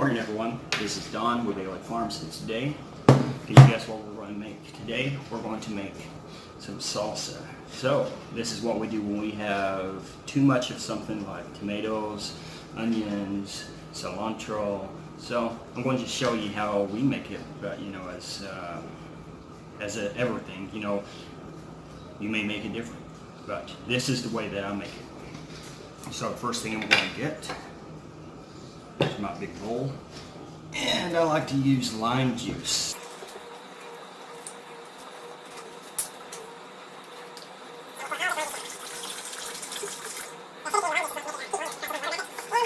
Morning everyone, this is Don with Daily Farms, and today, can you guess what we're going to make? Today we're going to make some salsa. So this is what we do when we have too much of something like tomatoes, onions, cilantro. So I'm going to show you how we make it, but everything, you may make it different, but this is the way that I make it. So the first thing I'm going to get is my big bowl, and I like to use lime juice.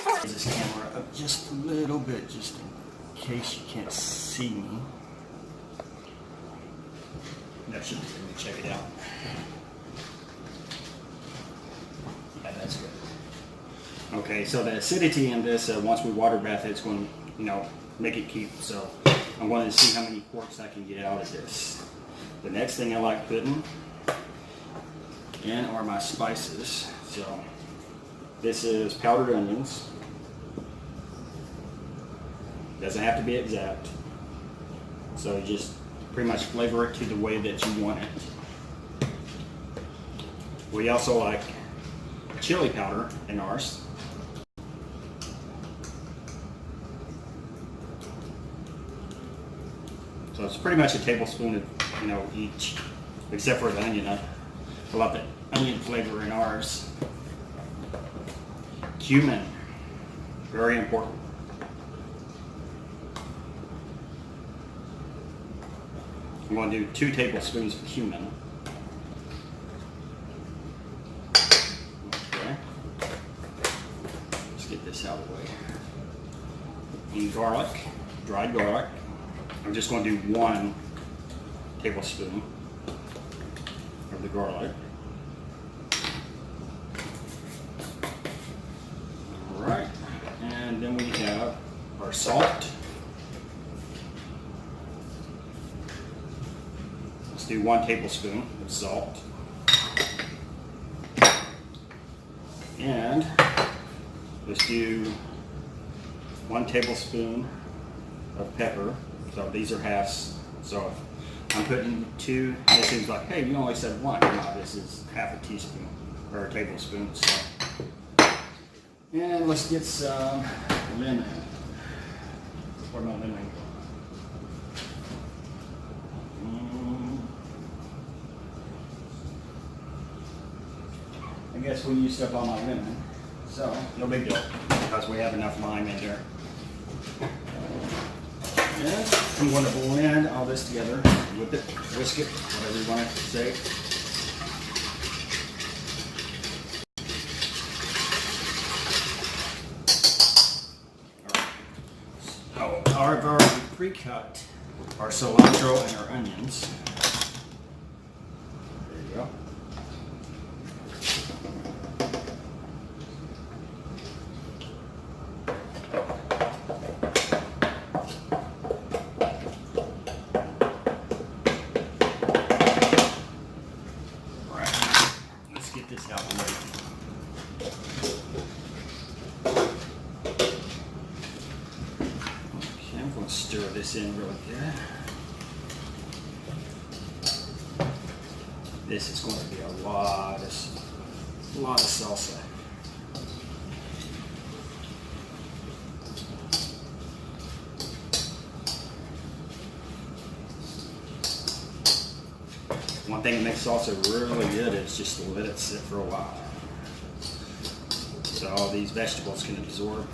Raise this camera up just a little bit, just in case you can't see me. That should be good. Check it out. Yeah, that's good. Okay, so the acidity in this, once we water bath it, it's going to, make it keep. So I'm going to see how many quarts I can get out of this. The next thing I like putting in are my spices. So this is powdered onions. Doesn't have to be exact. So you just pretty much flavor it to the way that you want it. We also like chili powder in ours. So it's pretty much a tablespoon of, each, except for the onion. I love the onion flavor in ours. Cumin, very important. I'm going to do 2 tablespoons of cumin. Okay. Let's get this out of the way. And garlic, dried garlic. I'm just going to do 1 tablespoon of the garlic. All right, and then we have our salt. Let's do 1 tablespoon of salt. And let's do 1 tablespoon of pepper. So these are halves. So if I'm putting 2, and it seems like, hey, you only said 1. No, this is half a teaspoon or a tablespoon. So. And let's get some lemon. Where my lemon? I guess we used up all my lemon, so no big deal because we have enough lime in there. And I'm going to blend all this together, whip it, whisk it, whatever you want to say. All right. So I've already pre-cut our cilantro and our onions. There you go. Get this out of the way. Okay, I'm going to stir this in really good. This is going to be a lot of salsa. One thing that makes salsa really good is just to let it sit for a while. So all these vegetables can absorb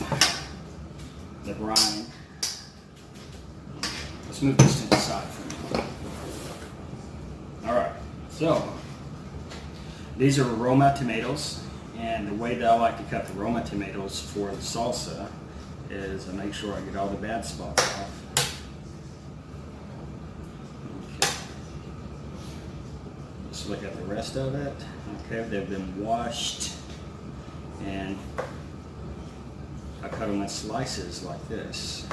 the brine. Let's move this to the side for now. Alright, so these are Roma tomatoes, and the way that I like to cut the Roma tomatoes for the salsa is I make sure I get all the bad spots off. Look at the rest of it. Okay, they've been washed, and I cut them in slices like this.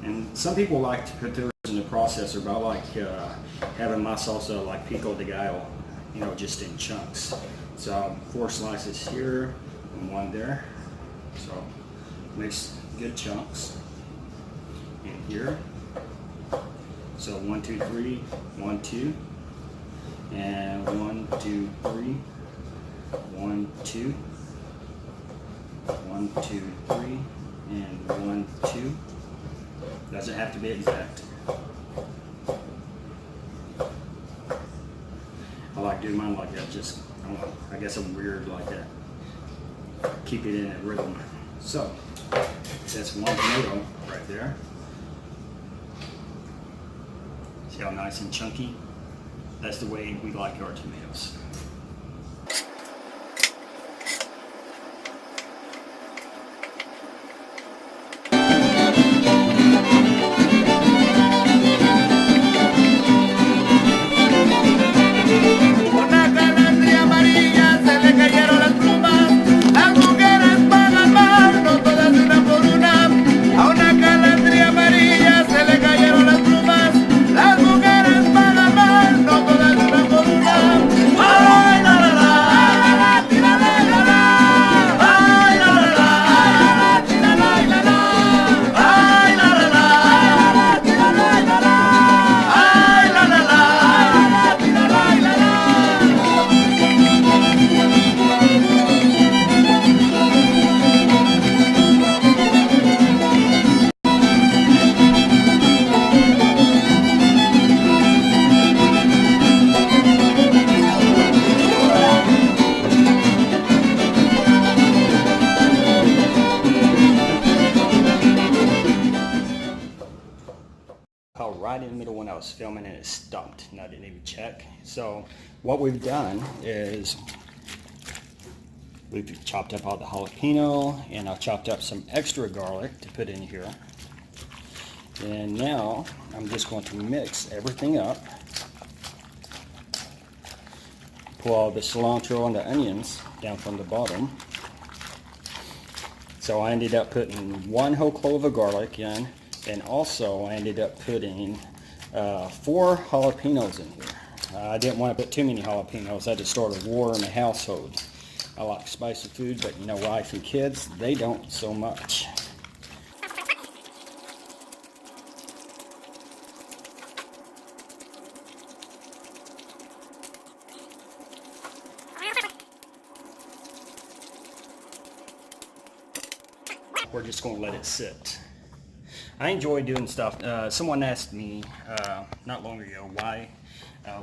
And some people like to put theirs in the processor, but I like having my salsa like pico de gallo, just in chunks. So 4 slices here and 1 there. So makes good chunks. And here. So 1, 2, 3, 1, 2. And 1, 2, 3, 1, 2. 1, 2, 3, and 1, 2. Doesn't have to be exact. I like doing mine like that, just, I guess I'm weird like that. Keep it in a rhythm. So, that's 1 tomato right there. See how nice and chunky? That's the way we like our tomatoes. Right in the middle when I was filming and it stopped and I didn't even check. So what we've done is we've chopped up all the jalapeno and I've chopped up some extra garlic to put in here. And now I'm just going to mix everything up. Pull all the cilantro and the onions down from the bottom. So I ended up putting 1 whole clove of garlic in. And also I ended up putting 4 jalapenos in here. I didn't want to put too many jalapenos. I had to start a war in the household. I like spicy food, but you know, wife and kids, they don't so much. We're just going to let it sit. I enjoy doing stuff. Someone asked me not long ago why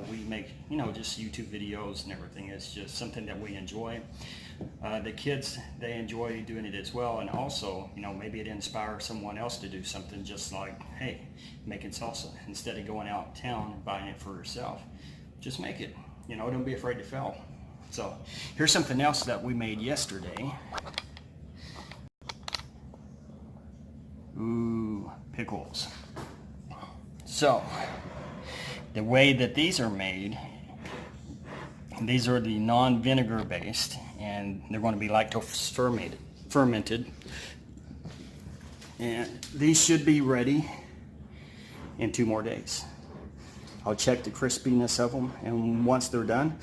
we make, you know, just YouTube videos and everything. It's just something that we enjoy. The kids, they enjoy doing it as well, and also, you know, maybe it inspires someone else to do something, just like, hey, making salsa. Instead of going out of town and buying it for yourself, just make it. You know, don't be afraid to fail. So here's something else that we made yesterday. Ooh, pickles. So, the way that these are made, these are the non-vinegar based, and they're going to be lactose fermented. And these should be ready in 2 more days. I'll check the crispiness of them, and once they're done,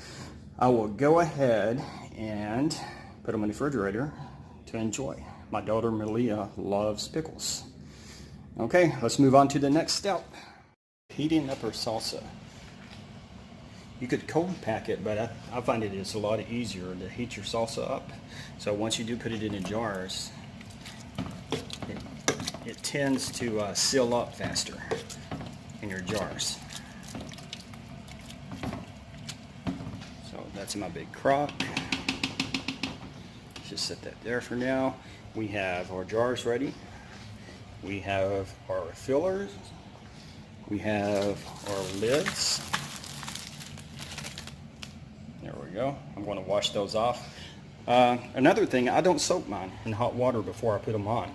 I will go ahead and put them in the refrigerator to enjoy. My daughter Malia loves pickles. Okay, let's move on to the next step. Heating up our salsa. You could cold pack it, but I find it is a lot easier to heat your salsa up. So once you do put it in the jars, it tends to seal up faster in your jars. So that's in my big crock. Just set that there for now. We have our jars ready. We have our fillers. We have our lids. There we go. I'm going to wash those off. Another thing, I don't soak mine in hot water before I put them on.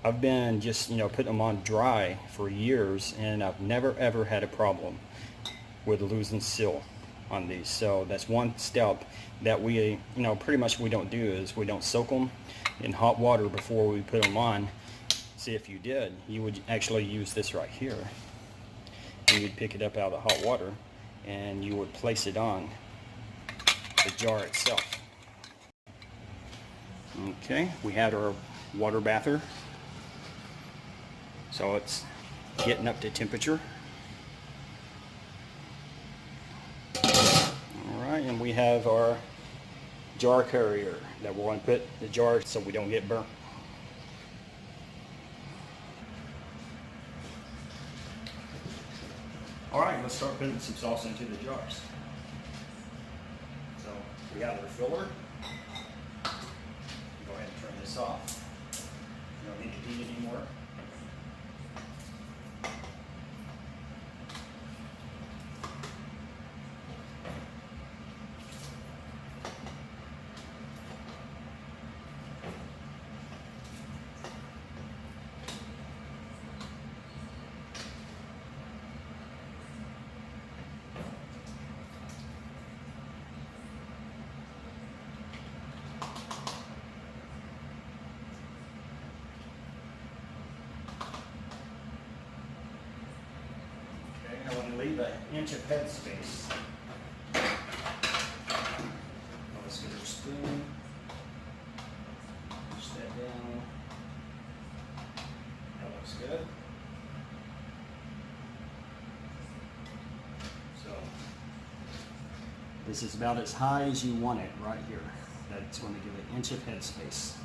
I've been just, you know, putting them on dry for years, and I've never ever had a problem with losing seal on these. So that's one step that we, you know, pretty much we don't do, is we don't soak them in hot water before we put them on. See, if you did, you would actually use this right here, and you'd pick it up out of the hot water and you would place it on the jar itself. Okay, we had our water bather, so it's getting up to temperature. Alright, and we have our jar carrier that we're going to put the jar so we don't get burnt. Alright, let's start putting some salsa into the jars. So we have our filler. Go ahead and turn this off. You don't need to heat it anymore. I want to leave an inch of head space. Let's get our spoon. Push that down. That looks good. So this is about as high as you want it right here. That's going to give an inch of head space.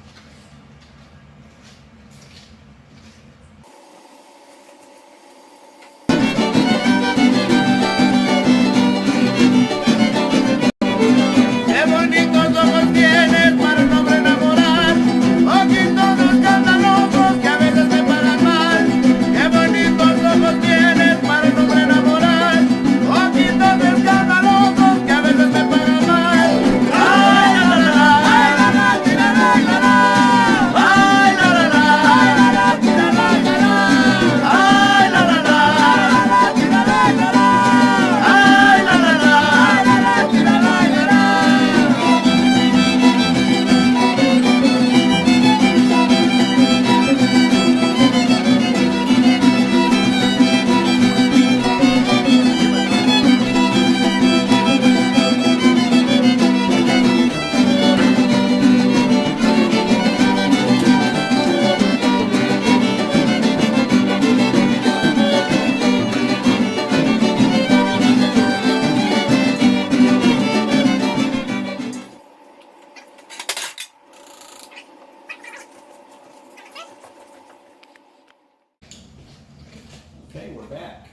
Okay, we're back.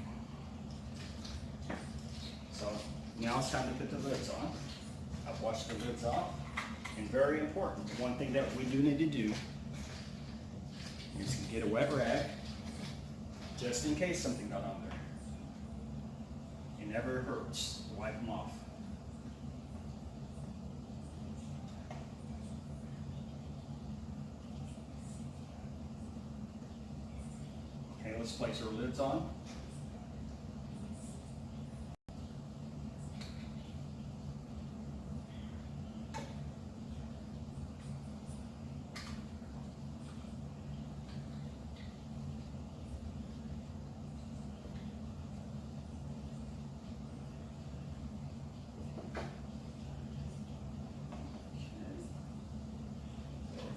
So now it's time to put the lids on. I've washed the lids off. And very important, one thing that we do need to do is get a wet rag, just in case something got on there. It never hurts to wipe them off. Okay, let's place our lids on.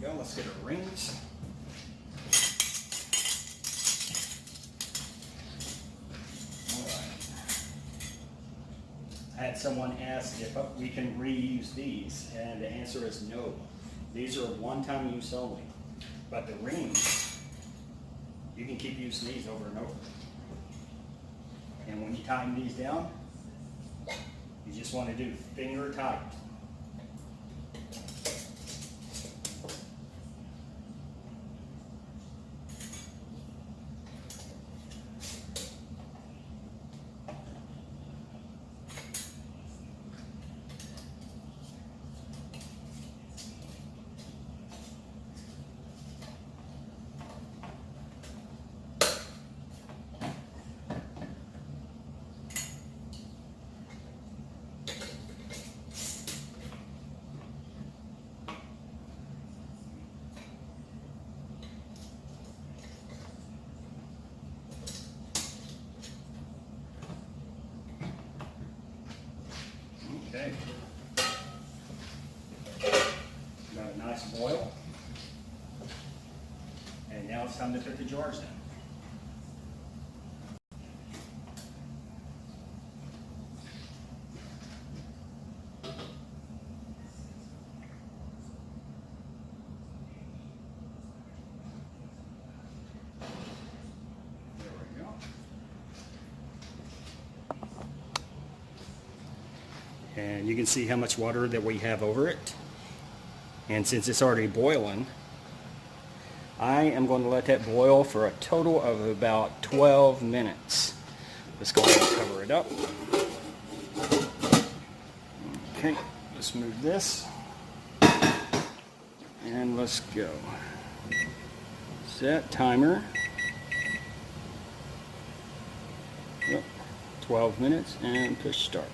There we go, let's get our rings. I had someone ask if we can reuse these, and the answer is no. These are one-time use only. But the rings, you can keep using these over and over. And when you tighten these down, you just want to do finger tight. some oil. And now it's time to put the jars in. There we go. And you can see how much water that we have over it. And since it's already boiling, I am going to let that boil for a total of about 12 minutes. Let's go ahead and cover it up. Okay, let's move this. And let's go. Set timer. Yep, 12 minutes and push start.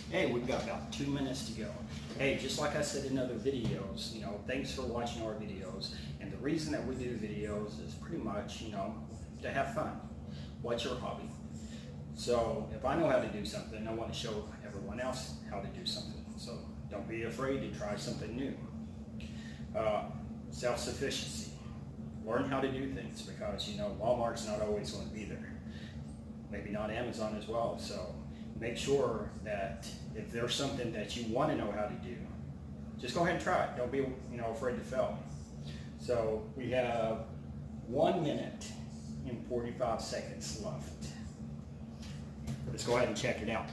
Hey, we've got about 2 minutes to go. Hey, just like I said in other videos, thanks for watching our videos. And the reason that we do videos is pretty much, to have fun. What's your hobby? So if I know how to do something, I want to show everyone else how to do something. So don't be afraid to try something new. Self-sufficiency. Learn how to do things because, Walmart's not always going to be there. Maybe not Amazon as well. So make sure that if there's something that you want to know how to do, just go ahead and try it. Don't be, afraid to fail. So we have 1 minute and 45 seconds left. Let's go ahead and check it out.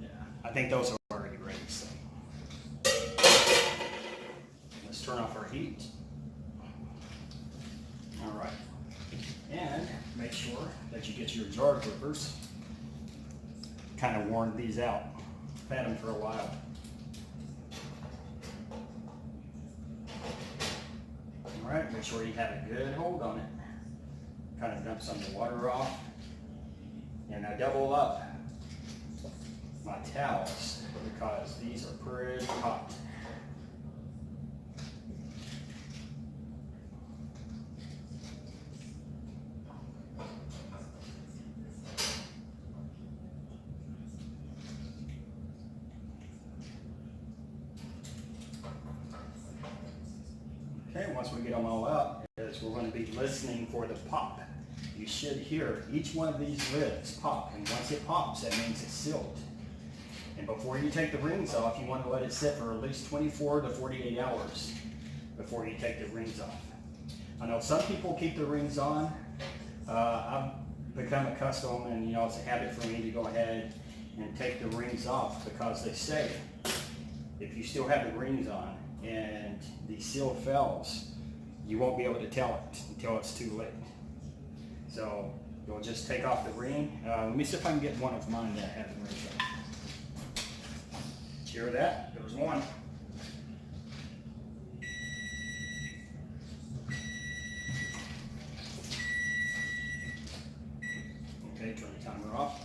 Yeah, I think those are already ready. So let's turn off our heat. All right. And make sure that you get your jar clippers. Kind of worn these out. I've had them for a while. All right, make sure you have a good hold on it. Kind of dump some of the water off. And I double up my towels because these are pretty hot. Okay, once we get them all up, we're going to be listening for the pop. You should hear each one of these lids pop, and once it pops, that means it's sealed. And before you take the rings off, you want to let it sit for at least 24 to 48 hours before you take the rings off. I know some people keep the rings on. I've become accustomed, and it's a habit for me to go ahead and take the rings off because they say if you still have the rings on and the seal fails, you won't be able to tell it until it's too late. So you'll just take off the ring. Let me see if I can get one of mine that have the rings on. Did you hear that? There was one. Okay, turn the timer off.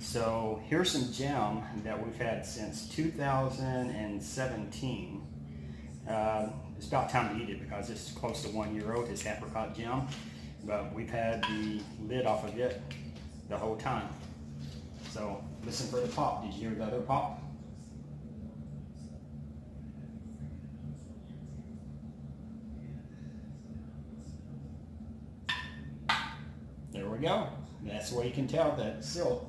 So here's some jam that we've had since 2017. It's about time to eat it because it's close to 1 year old. It's apricot jam, but we've had the lid off of it the whole time. So listen for the pop. Did you hear the other pop? There we go. That's the way you can tell that it's sealed.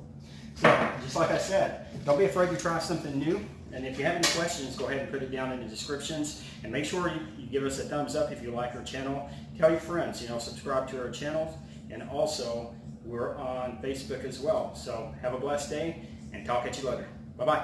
So, just like I said, don't be afraid to try something new. And if you have any questions, go ahead and put it down in the descriptions. And make sure you give us a thumbs up if you like our channel. Tell your friends, subscribe to our channel. And also, we're on Facebook as well. So, have a blessed day and talk at you later. Bye-bye.